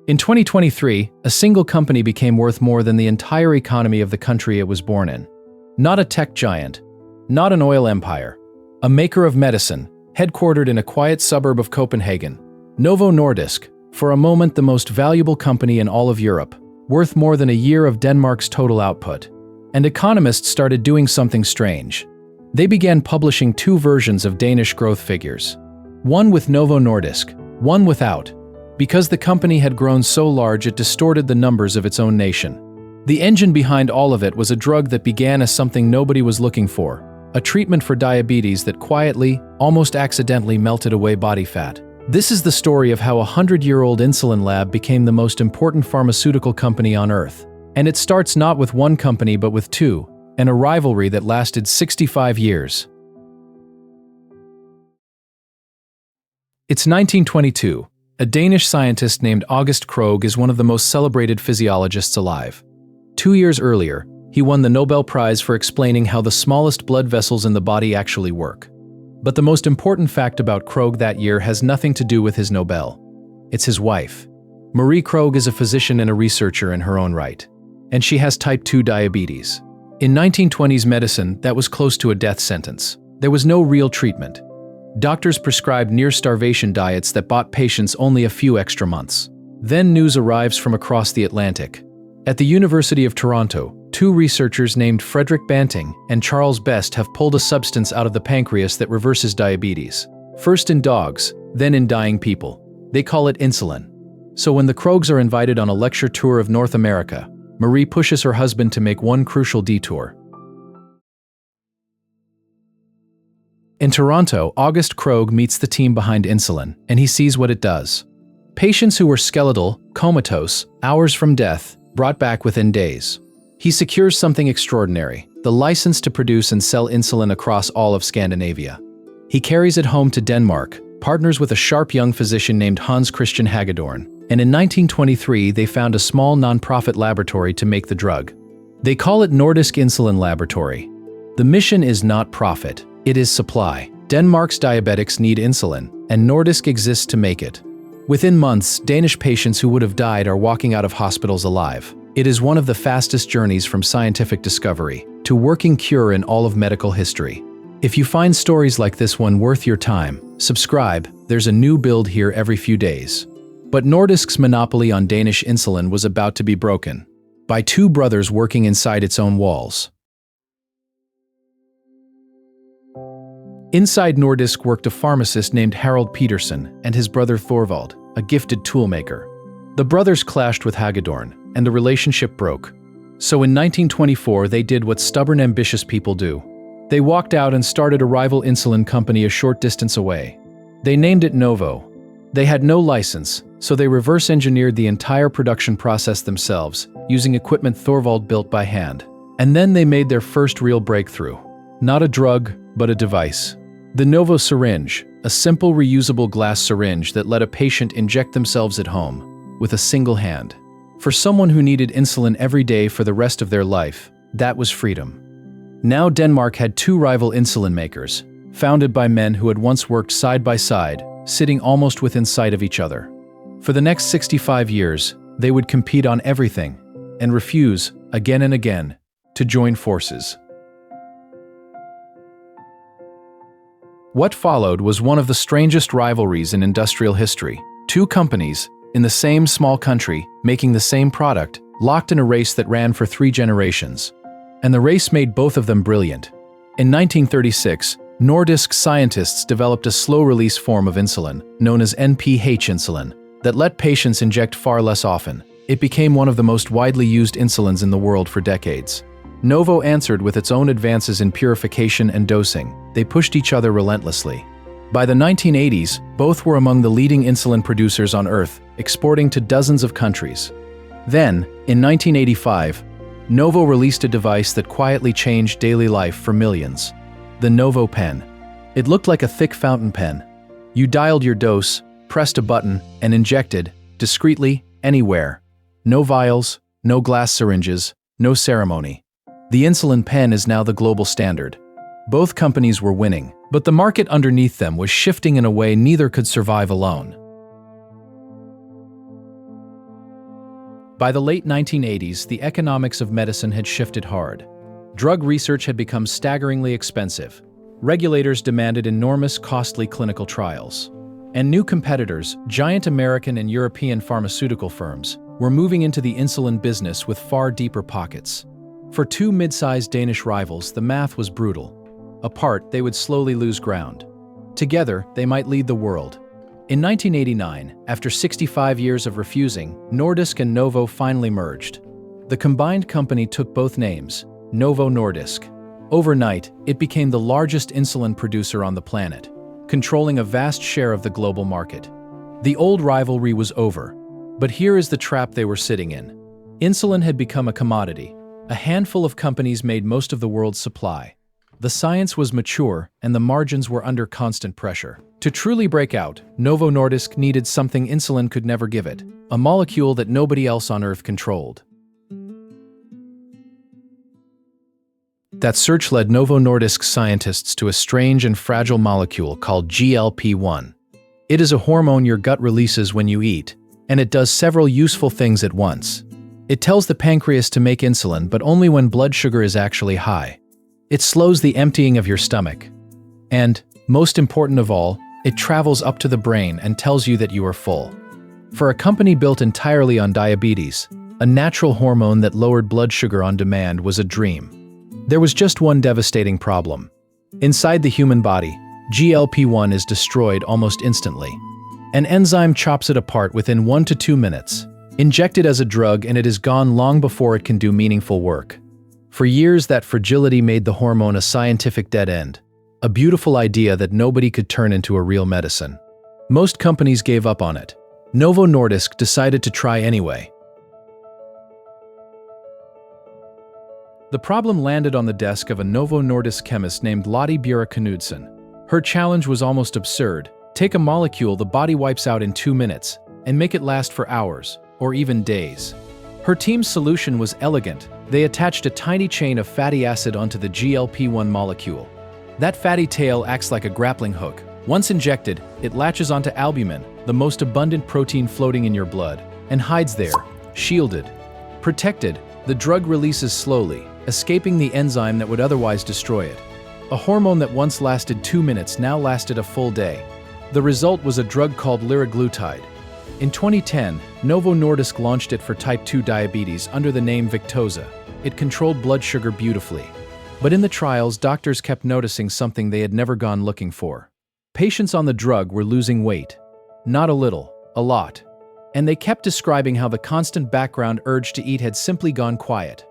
In 2023, a single company became worth more than the entire economy of the country it was born in. Not a tech giant, not an oil empire, a maker of medicine, headquartered in a quiet suburb of Copenhagen. Novo Nordisk, for a moment the most valuable company in all of Europe, worth more than a year of Denmark's total output. And economists started doing something strange. They began publishing two versions of Danish growth figures. One with Novo Nordisk, one without. Because the company had grown so large it distorted the numbers of its own nation. The engine behind all of it was a drug that began as something nobody was looking for, a treatment for diabetes that quietly, almost accidentally melted away body fat. This is the story of how a 100-year-old insulin lab became the most important pharmaceutical company on Earth. And it starts not with one company but with two, and a rivalry that lasted 65 years. It's 1922. A Danish scientist named August Krogh is one of the most celebrated physiologists alive. 2 years earlier, he won the Nobel Prize for explaining how the smallest blood vessels in the body actually work. But the most important fact about Krogh that year has nothing to do with his Nobel. It's his wife. Marie Krogh is a physician and a researcher in her own right. And she has type 2 diabetes. In 1920s medicine, that was close to a death sentence. There was no real treatment. Doctors prescribed near-starvation diets that bought patients only a few extra months. Then news arrives from across the Atlantic. At the University of Toronto, two researchers named Frederick Banting and Charles Best have pulled a substance out of the pancreas that reverses diabetes. First in dogs, then in dying people. They call it insulin. So when the Kroghs are invited on a lecture tour of North America, Marie pushes her husband to make one crucial detour. In Toronto, August Krogh meets the team behind insulin, and he sees what it does. Patients who were skeletal, comatose, hours from death, brought back within days. He secures something extraordinary, the license to produce and sell insulin across all of Scandinavia. He carries it home to Denmark, partners with a sharp young physician named Hans Christian Hagedorn, and in 1923 they found a small non-profit laboratory to make the drug. They call it Nordisk Insulin Laboratory. The mission is not profit, it is supply. Denmark's diabetics need insulin, and Nordisk exists to make it. Within months, Danish patients who would have died are walking out of hospitals alive. It is one of the fastest journeys from scientific discovery to working cure in all of medical history. If you find stories like this one worth your time, subscribe, there's a new build here every few days. But Nordisk's monopoly on Danish insulin was about to be broken by two brothers working inside its own walls. Inside Nordisk worked a pharmacist named Harald Pedersen and his brother Thorvald, a gifted toolmaker. The brothers clashed with Hagedorn, and the relationship broke. So in 1924 they did what stubborn ambitious people do. They walked out and started a rival insulin company a short distance away. They named it Novo. They had no license, so they reverse-engineered the entire production process themselves, using equipment Thorvald built by hand. And then they made their first real breakthrough. Not a drug, but a device. The Novo Syringe, a simple reusable glass syringe that let a patient inject themselves at home, with a single hand. For someone who needed insulin every day for the rest of their life, that was freedom. Now Denmark had two rival insulin makers, founded by men who had once worked side by side, sitting almost within sight of each other. For the next 65 years, they would compete on everything, and refuse, again and again, to join forces. What followed was one of the strangest rivalries in industrial history. Two companies, in the same small country, making the same product, locked in a race that ran for 3 generations. And the race made both of them brilliant. In 1936, Nordisk scientists developed a slow-release form of insulin, known as NPH insulin, that let patients inject far less often. It became one of the most widely used insulins in the world for decades. Novo answered with its own advances in purification and dosing. They pushed each other relentlessly. By the 1980s, both were among the leading insulin producers on Earth, exporting to dozens of countries. Then, in 1985, Novo released a device that quietly changed daily life for millions. The Novo Pen. It looked like a thick fountain pen. You dialed your dose, pressed a button, and injected, discreetly, anywhere. No vials, no glass syringes, no ceremony. The insulin pen is now the global standard. Both companies were winning, but the market underneath them was shifting in a way neither could survive alone. By the late 1980s, the economics of medicine had shifted hard. Drug research had become staggeringly expensive. Regulators demanded enormous, costly clinical trials. And new competitors, giant American and European pharmaceutical firms, were moving into the insulin business with far deeper pockets. For two mid-sized Danish rivals, the math was brutal. Apart, they would slowly lose ground. Together, they might lead the world. In 1989, after 65 years of refusing, Nordisk and Novo finally merged. The combined company took both names, Novo Nordisk. Overnight, it became the largest insulin producer on the planet, controlling a vast share of the global market. The old rivalry was over, but here is the trap they were sitting in. Insulin had become a commodity. A handful of companies made most of the world's supply. The science was mature, and the margins were under constant pressure. To truly break out, Novo Nordisk needed something insulin could never give it, a molecule that nobody else on Earth controlled. That search led Novo Nordisk scientists to a strange and fragile molecule called GLP-1. It is a hormone your gut releases when you eat, and it does several useful things at once. It tells the pancreas to make insulin, but only when blood sugar is actually high. It slows the emptying of your stomach. And, most important of all, it travels up to the brain and tells you that you are full. For a company built entirely on diabetes, a natural hormone that lowered blood sugar on demand was a dream. There was just one devastating problem. Inside the human body, GLP-1 is destroyed almost instantly. An enzyme chops it apart within 1 to 2 minutes. Inject it as a drug and it is gone long before it can do meaningful work. For years, that fragility made the hormone a scientific dead end, a beautiful idea that nobody could turn into a real medicine. Most companies gave up on it. Novo Nordisk decided to try anyway. The problem landed on the desk of a Novo Nordisk chemist named Lotte Bjerre Knudsen. Her challenge was almost absurd. Take a molecule the body wipes out in 2 minutes and make it last for hours, or even days. Her team's solution was elegant. They attached a tiny chain of fatty acid onto the GLP-1 molecule. That fatty tail acts like a grappling hook. Once injected, it latches onto albumin, the most abundant protein floating in your blood, and hides there, shielded. Protected, the drug releases slowly, escaping the enzyme that would otherwise destroy it. A hormone that once lasted 2 minutes now lasted a full day. The result was a drug called liraglutide. In 2010, Novo Nordisk launched it for type 2 diabetes under the name Victoza. It controlled blood sugar beautifully. But in the trials, doctors kept noticing something they had never gone looking for. Patients on the drug were losing weight. Not a little, a lot. And they kept describing how the constant background urge to eat had simply gone quiet.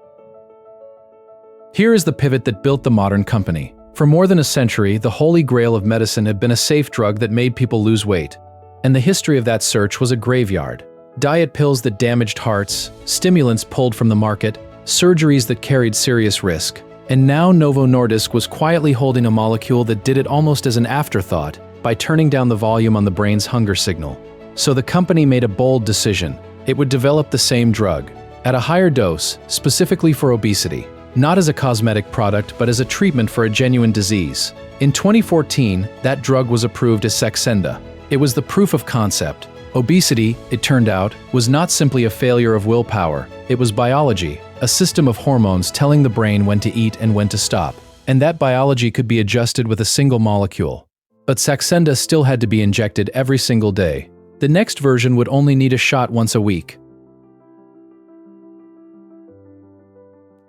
Here is the pivot that built the modern company. For more than a century, the holy grail of medicine had been a safe drug that made people lose weight. And the history of that search was a graveyard. Diet pills that damaged hearts, stimulants pulled from the market, surgeries that carried serious risk. And now Novo Nordisk was quietly holding a molecule that did it almost as an afterthought by turning down the volume on the brain's hunger signal. So the company made a bold decision. It would develop the same drug, at a higher dose, specifically for obesity. Not as a cosmetic product, but as a treatment for a genuine disease. In 2014, that drug was approved as Saxenda. It was the proof of concept. Obesity, it turned out, was not simply a failure of willpower. It was biology, a system of hormones telling the brain when to eat and when to stop. And that biology could be adjusted with a single molecule. But Saxenda still had to be injected every single day. The next version would only need a shot once a week.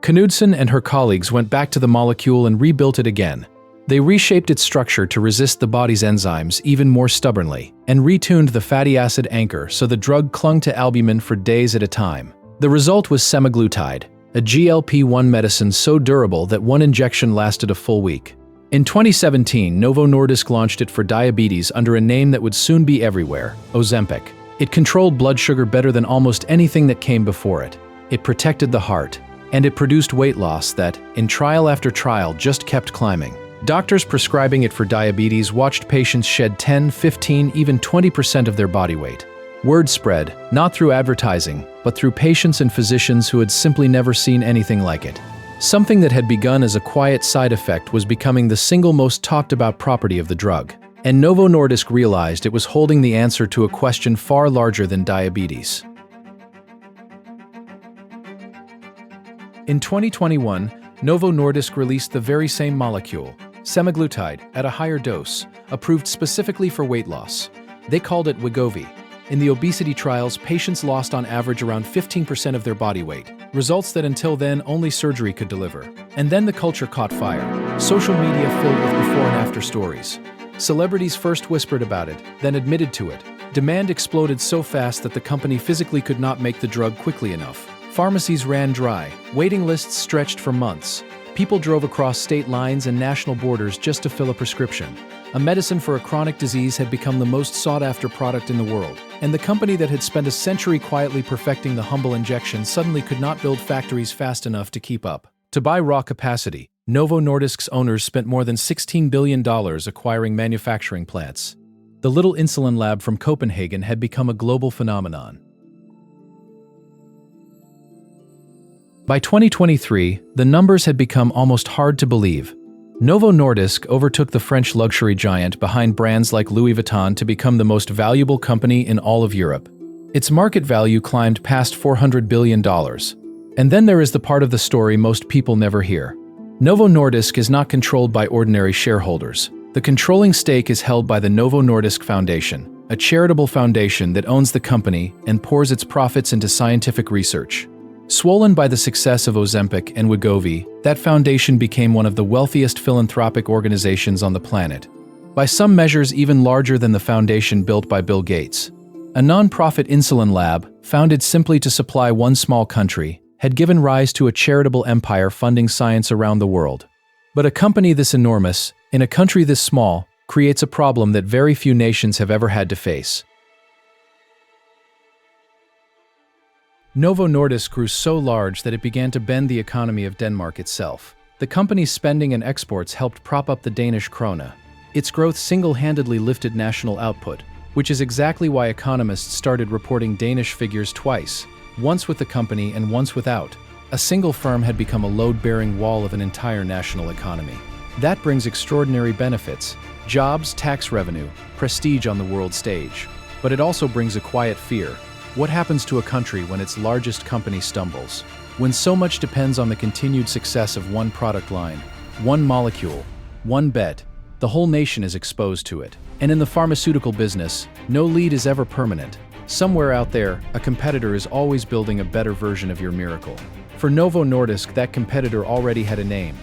Knudsen and her colleagues went back to the molecule and rebuilt it again. They reshaped its structure to resist the body's enzymes even more stubbornly, and retuned the fatty acid anchor so the drug clung to albumin for days at a time. The result was semaglutide, a GLP-1 medicine so durable that one injection lasted a full week. In 2017, Novo Nordisk launched it for diabetes under a name that would soon be everywhere, Ozempic. It controlled blood sugar better than almost anything that came before it. It protected the heart. And it produced weight loss that, in trial after trial, just kept climbing. Doctors prescribing it for diabetes watched patients shed 10, 15, even 20% of their body weight. Word spread, not through advertising, but through patients and physicians who had simply never seen anything like it. Something that had begun as a quiet side effect was becoming the single most talked about property of the drug. And Novo Nordisk realized it was holding the answer to a question far larger than diabetes. In 2021, Novo Nordisk released the very same molecule, semaglutide, at a higher dose, approved specifically for weight loss. They called it Wegovy. In the obesity trials, patients lost on average around 15% of their body weight, results that until then only surgery could deliver. And then the culture caught fire. Social media filled with before and after stories. Celebrities first whispered about it, then admitted to it. Demand exploded so fast that the company physically could not make the drug quickly enough. Pharmacies ran dry, waiting lists stretched for months. People drove across state lines and national borders just to fill a prescription. A medicine for a chronic disease had become the most sought-after product in the world, and the company that had spent a century quietly perfecting the humble injection suddenly could not build factories fast enough to keep up. To buy raw capacity, Novo Nordisk's owners spent more than $16 billion acquiring manufacturing plants. The little insulin lab from Copenhagen had become a global phenomenon. By 2023, the numbers had become almost hard to believe. Novo Nordisk overtook the French luxury giant behind brands like Louis Vuitton to become the most valuable company in all of Europe. Its market value climbed past $400 billion. And then there is the part of the story most people never hear. Novo Nordisk is not controlled by ordinary shareholders. The controlling stake is held by the Novo Nordisk Foundation, a charitable foundation that owns the company and pours its profits into scientific research. Swollen by the success of Ozempic and Wegovy, that foundation became one of the wealthiest philanthropic organizations on the planet. By some measures even larger than the foundation built by Bill Gates. A non-profit insulin lab, founded simply to supply one small country, had given rise to a charitable empire funding science around the world. But a company this enormous, in a country this small, creates a problem that very few nations have ever had to face. Novo Nordisk grew so large that it began to bend the economy of Denmark itself. The company's spending and exports helped prop up the Danish krone. Its growth single-handedly lifted national output, which is exactly why economists started reporting Danish figures twice, once with the company and once without. A single firm had become a load-bearing wall of an entire national economy. That brings extraordinary benefits: jobs, tax revenue, prestige on the world stage. But it also brings a quiet fear. What happens to a country when its largest company stumbles? When so much depends on the continued success of one product line, one molecule, one bet, the whole nation is exposed to it. And in the pharmaceutical business, no lead is ever permanent. Somewhere out there, a competitor is always building a better version of your miracle. For Novo Nordisk, that competitor already had a name.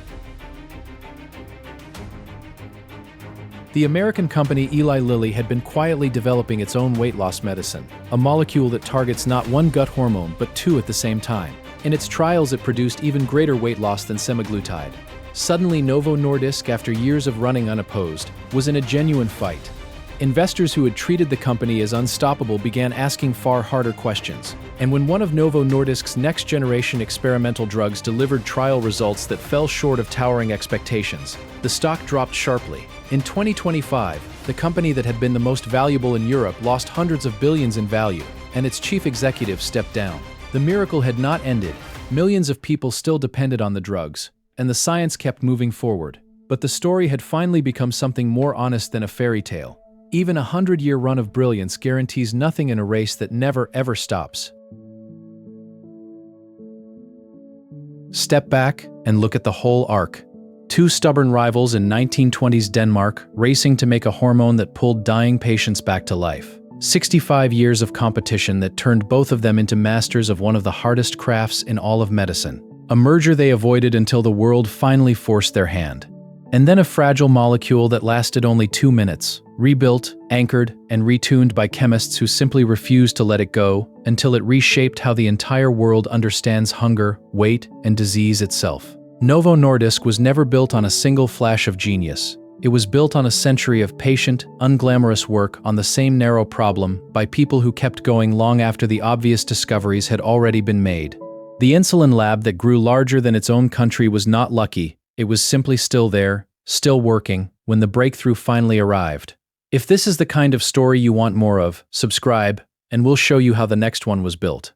The American company Eli Lilly had been quietly developing its own weight loss medicine, a molecule that targets not one gut hormone but two at the same time. In its trials, it produced even greater weight loss than semaglutide. Suddenly, Novo Nordisk, after years of running unopposed, was in a genuine fight. Investors who had treated the company as unstoppable began asking far harder questions. And when one of Novo Nordisk's next-generation experimental drugs delivered trial results that fell short of towering expectations, the stock dropped sharply. In 2025, the company that had been the most valuable in Europe lost hundreds of billions in value, and its chief executive stepped down. The miracle had not ended. Millions of people still depended on the drugs, and the science kept moving forward. But the story had finally become something more honest than a fairy tale. Even a 100-year run of brilliance guarantees nothing in a race that never, ever stops. Step back and look at the whole arc. Two stubborn rivals in 1920s Denmark racing to make a hormone that pulled dying patients back to life. 65 years of competition that turned both of them into masters of one of the hardest crafts in all of medicine. A merger they avoided until the world finally forced their hand. And then a fragile molecule that lasted only 2 minutes, rebuilt, anchored, and retuned by chemists who simply refused to let it go until it reshaped how the entire world understands hunger, weight, and disease itself. Novo Nordisk was never built on a single flash of genius. It was built on a century of patient, unglamorous work on the same narrow problem by people who kept going long after the obvious discoveries had already been made. The insulin lab that grew larger than its own country was not lucky. It was simply still there, still working, when the breakthrough finally arrived. If this is the kind of story you want more of, subscribe, and we'll show you how the next one was built.